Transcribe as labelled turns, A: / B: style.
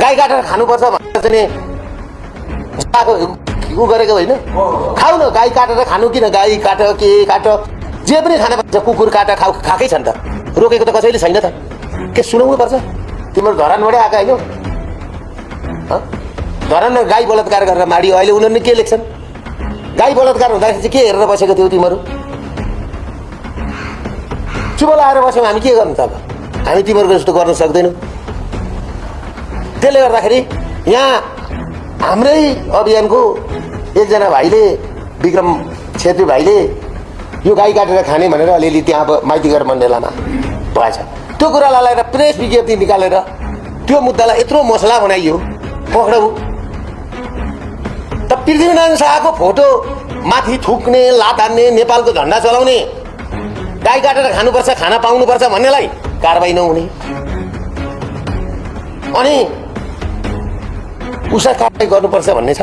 A: गाई काटेर खानुपर्छ भनेर चाहिँ उ गरेको होइन। खाऊ न, गाई काटेर खानु, किन गाई काट के काट जे पनि खान पर्छ, कुकुर काट खाएकै छ नि त, रोकेको त कसैले छैन त, के सुनाउनु पर्छ? तिम्रो धरानबाटै आएका होइन? धरानमा गाई बलात्कार गरेर माडियो, अहिले उनीहरूले के लेख्छन्? गाई बलात्कार हुँदाखेरि चाहिँ के हेरेर बसेको थियो तिमीहरू? चुप लाएर बस्यौँ, हामी के गर्नु त? अब हामी तिमीहरूको जस्तो गर्न सक्दैनौँ। त्यसले गर्दाखेरि यहाँ हाम्रै अभियानको एकजना भाइले, विक्रम छेत्री भाइले यो गाई काटेर खाने भनेर अलिअलि त्यहाँ माइतीघर मण्डेलामा भएछ, त्यो कुरालाई लिएर प्रेस विज्ञप्ति निकालेर त्यो मुद्दालाई यत्रो मसला बनाइयो। पक्राउ त पृथ्वीनारायण शाहको फोटो माथि थुक्ने, लात हान्ने, नेपालको झन्डा चलाउने, गाई काटेर खानुपर्छ, खाना पाउनुपर्छ भन्नेलाई कारबाही नहुने, अनि उसलाई कारबाही गर्नुपर्छ भन्ने छ।